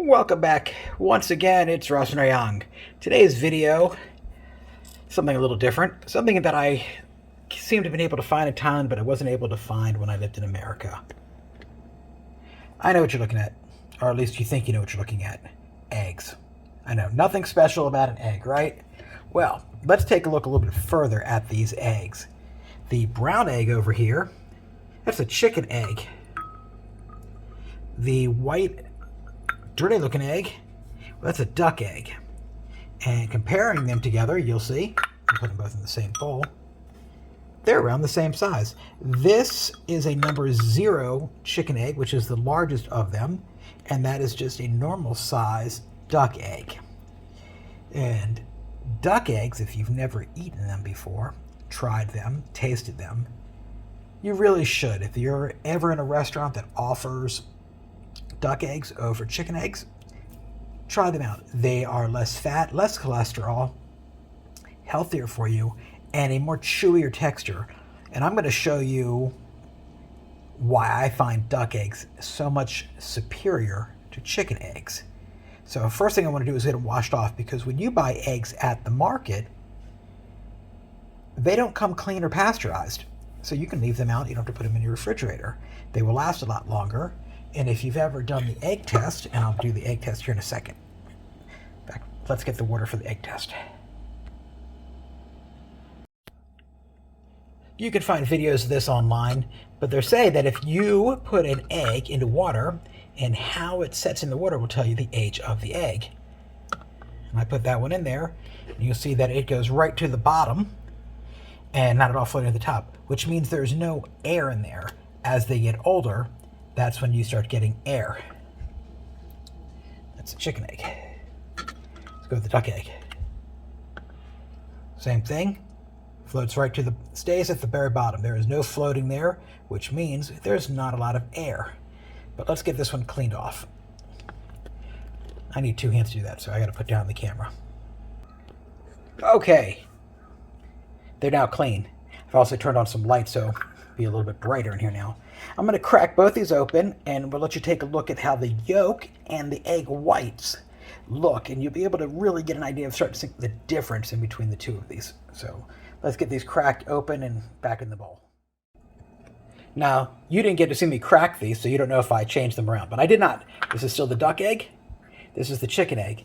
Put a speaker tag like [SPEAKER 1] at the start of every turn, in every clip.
[SPEAKER 1] Welcome back. Once again, it's Ross Young. Today's video, something a little different. Something that I seem to have been able to find in Thailand, but I wasn't able to find when I lived in America. I know what you're looking at, or at least you think you know what you're looking at. Eggs. I know, nothing special about an egg, right? Well, let's take a look a little bit further at these eggs. The brown egg over here, that's a chicken egg. The white dirty looking egg, well, that's a duck egg. And comparing them together, you'll see, I'll put them both in the same bowl, they're around the same size. This is a number 0 chicken egg, which is the largest of them, and that is just a normal size duck egg. And duck eggs, if you've never eaten them before, tried them, tasted them, you really should. If you're ever in a restaurant that offers duck eggs over chicken eggs, try them out. They are less fat, less cholesterol, healthier for you, and a more chewier texture. And I'm going to show you why I find duck eggs so much superior to chicken eggs. So first thing I want to do is get them washed off, because when you buy eggs at the market, they don't come clean or pasteurized. So you can leave them out. You don't have to put them in your refrigerator. They will last a lot longer. And if you've ever done the egg test, and I'll do the egg test here in a second. In fact, let's get the water for the egg test. You can find videos of this online, but they say that if you put an egg into water, and how it sets in the water will tell you the age of the egg. And I put that one in there, and you'll see that it goes right to the bottom, and not at all floating to the top, which means there's no air in there. As they get older, that's when you start getting air. That's a chicken egg. Let's go with the duck egg. Same thing. Floats right to the, stays at the very bottom. There is no floating there, which means there's not a lot of air. But let's get this one cleaned off. I need 2 hands to do that, so I gotta put down the camera. Okay. They're now clean. I've also turned on some light, so it'll be a little bit brighter in here now. I'm going to crack both these open, and we'll let you take a look at how the yolk and the egg whites look, and you'll be able to really get an idea of starting to see the difference in between the two of these. So let's get these cracked open and back in the bowl. Now, you didn't get to see me crack these, so you don't know if I changed them around, but I did not. This is still the duck egg. This is the chicken egg.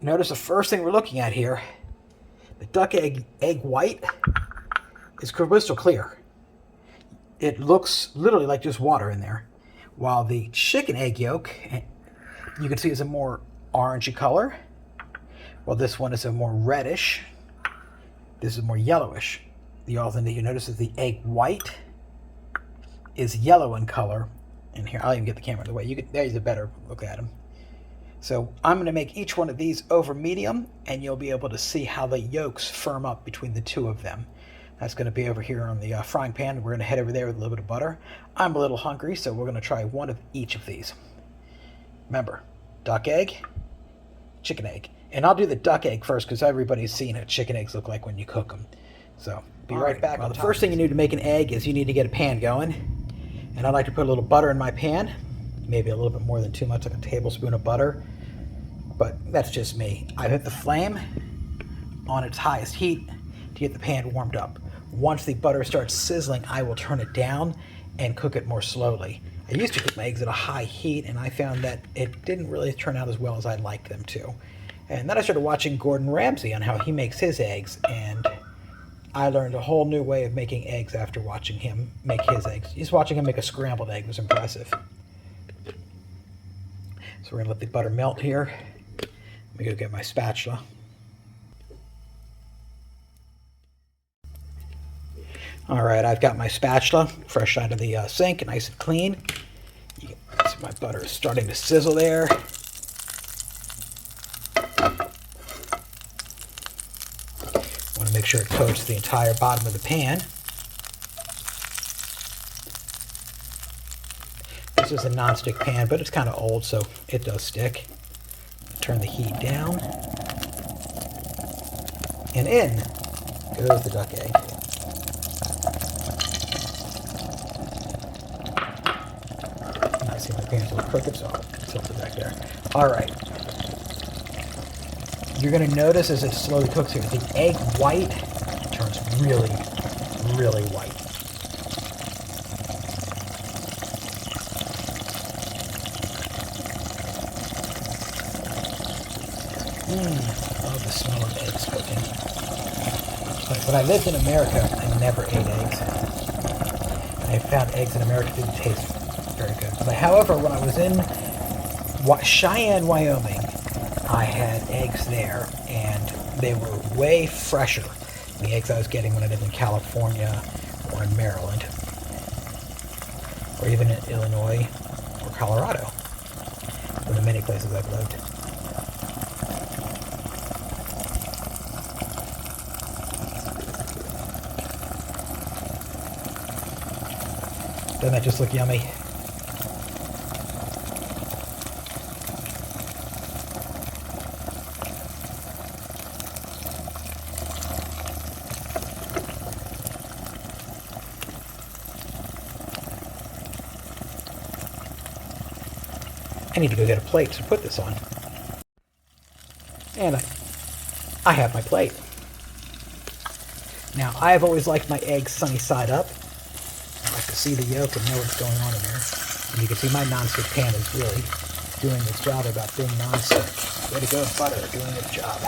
[SPEAKER 1] Notice the first thing we're looking at here, the duck egg white is crystal clear. It looks literally like just water in there. While the chicken egg yolk, you can see, is a more orangey color. While this one is a more reddish. This is more yellowish. The other thing that you notice is the egg white is yellow in color. And here, I'll even get the camera in the way. There's a better look at them. So I'm going to make each one of these over medium, and you'll be able to see how the yolks firm up between the two of them. That's going to be over here on the frying pan. We're going to head over there with a little bit of butter. I'm a little hungry, so we're going to try one of each of these. Remember, duck egg, chicken egg. And I'll do the duck egg first, because everybody's seen what chicken eggs look like when you cook them. So, be right back. Well, the first thing you need to make an egg is you need to get a pan going. And I like to put a little butter in my pan. Maybe a little bit more than too much, like a tablespoon of butter. But that's just me. I hit the flame on its highest heat to get the pan warmed up. Once the butter starts sizzling, I will turn it down and cook it more slowly. I used to cook my eggs at a high heat, and I found that it didn't really turn out as well as I'd like them to. And then I started watching Gordon Ramsay on how he makes his eggs, and I learned a whole new way of making eggs after watching him make his eggs. Just watching him make a scrambled egg was impressive. So we're gonna let the butter melt here. Let me go get my spatula. All right, I've got my spatula fresh out of the sink, nice and clean. You can see my butter is starting to sizzle there. Want to make sure it coats the entire bottom of the pan. This is a non-stick pan, but it's kind of old, so it does stick. Turn the heat down. And in goes the duck egg. pan's a little crooked, so I'll tilt it back there. All right. You're going to notice as it slowly cooks here, the egg white turns really, really white. I love the smell of eggs cooking. But when I lived in America, I never ate eggs. I found eggs in America didn't taste very good. But however, when I was in Cheyenne, Wyoming, I had eggs there, and they were way fresher than the eggs I was getting when I lived in California or in Maryland, or even in Illinois or Colorado, or the many places I've lived. Doesn't that just look yummy? I need to go get a plate to put this on. And I have my plate. Now, I've always liked my eggs sunny side up. I like to see the yolk and know what's going on in there. And you can see my nonstick pan is really doing its job about being nonstick. Way to go, butter, doing its job.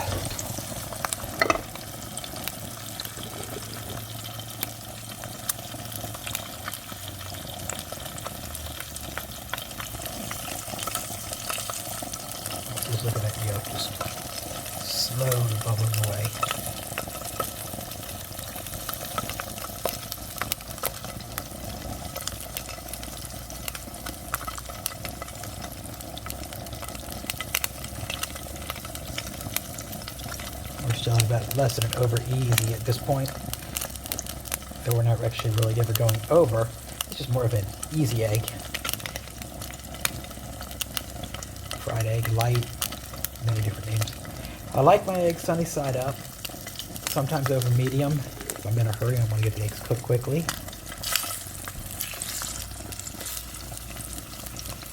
[SPEAKER 1] Just look at that yolk, just slowly bubbling away. We're still about less than an over easy at this point. So we're not actually really ever going over. It's just more of an easy egg. Fried egg, light, many different names. I like my eggs sunny side up, sometimes over medium. If I'm in a hurry, I want to get the eggs cooked quickly.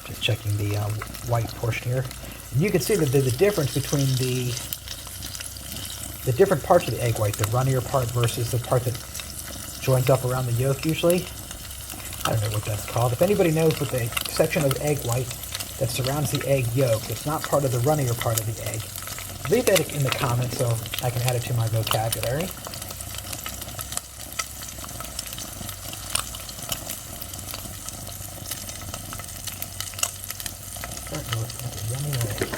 [SPEAKER 1] Just checking the white portion here. And you can see that there's a difference between the different parts of the egg white, the runnier part versus the part that joins up around the yolk usually. I don't know what that's called. If anybody knows what the section of egg white that surrounds the egg yolk, it's not part of the runnier part of the egg, leave that in the comments so I can add it to my vocabulary. Starting to look like a yummy egg.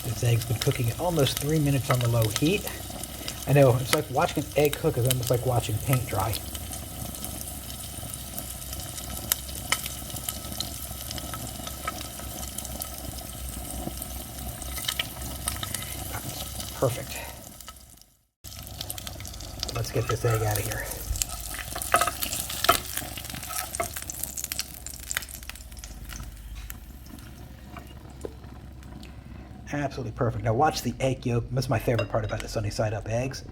[SPEAKER 1] This egg's been cooking at almost 3 minutes on the low heat. I know, it's like watching an egg cook is almost like watching paint dry. That's perfect. Let's get this egg out of here. Absolutely perfect. Now watch the egg yolk. That's my favorite part about the sunny side up eggs.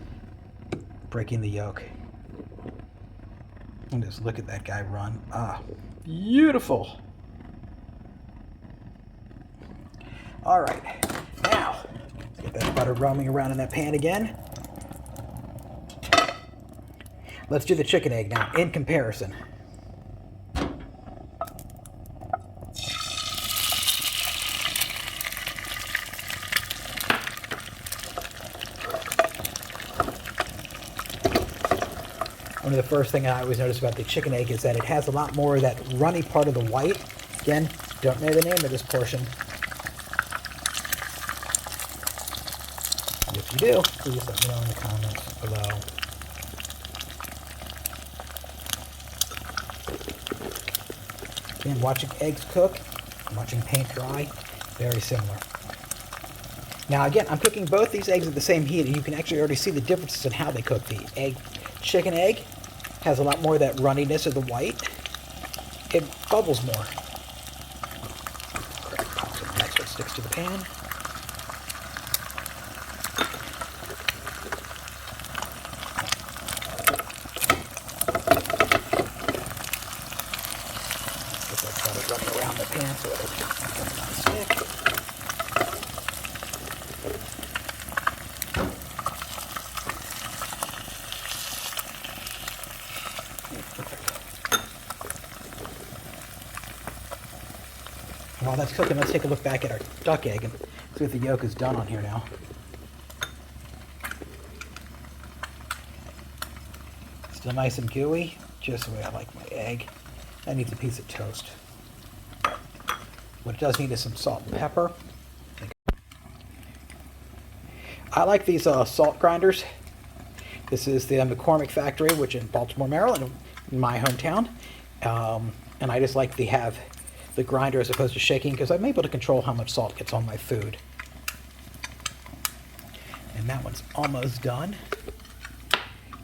[SPEAKER 1] Breaking the yolk. And just look at that guy run. Ah, beautiful. All right. Now, get that butter roaming around in that pan again. Let's do the chicken egg now in comparison. One of the first things I always notice about the chicken egg is that it has a lot more of that runny part of the white. Again, don't know the name of this portion. If you do, please let me know in the comments below. Again, watching eggs cook, watching paint dry, very similar. Now again, I'm cooking both these eggs at the same heat, and you can actually already see the differences in how they cook. The chicken egg has a lot more of that runniness of the white. It bubbles more. Pop some of that so it sticks to the pan. Get that butter running around the pan so it'll not stick. While that's cooking, let's take a look back at our duck egg and see if the yolk is done on here now. Still nice and gooey, just the way I like my egg. That needs a piece of toast. What it does need is some salt and pepper. I like these salt grinders. This is the McCormick factory, which in Baltimore, Maryland, in my hometown. And I just like to have the grinder as opposed to shaking because I'm able to control how much salt gets on my food. And that one's almost done.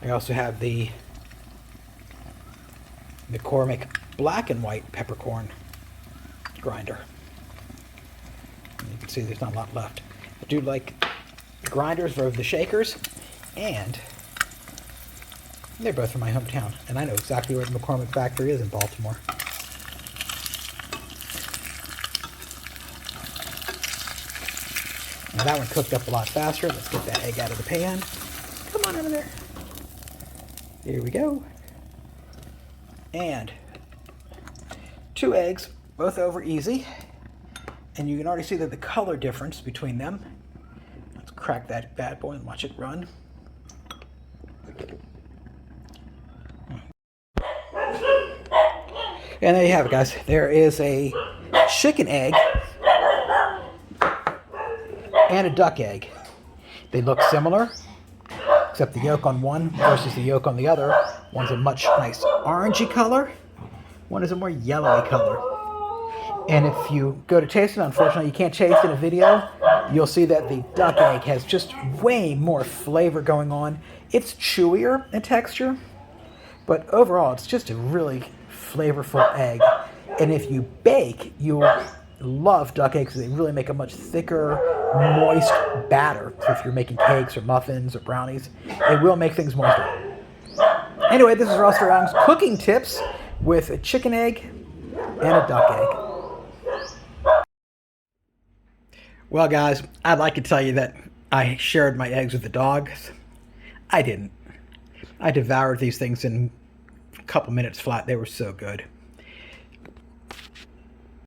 [SPEAKER 1] I also have the McCormick black and white peppercorn grinder. And you can see there's not a lot left. I do like the grinders over the shakers, and they're both from my hometown, and I know exactly where the McCormick factory is in Baltimore. Now that one cooked up a lot faster. Let's get that egg out of the pan. Come on out of there. Here we go. And 2 eggs, both over easy. And you can already see that the color difference between them. Let's crack that bad boy and watch it run. And there you have it, guys. There is a chicken egg and a duck egg. They look similar, except the yolk on one versus the yolk on the other. One's a much nice orangey color. One is a more yellowy color. And if you go to taste it, unfortunately you can't taste it in a video, you'll see that the duck egg has just way more flavor going on. It's chewier in texture, but overall it's just a really flavorful egg. And if you bake, you'll love duck eggs because they really make a much thicker, moist batter. So if you're making cakes or muffins or brownies, it will make things moister. Anyway, this is Ross Durang's cooking tips with a chicken egg and a duck egg. Well, guys, I'd like to tell you that I shared my eggs with the dogs. I didn't. I devoured these things in a couple minutes flat. They were so good.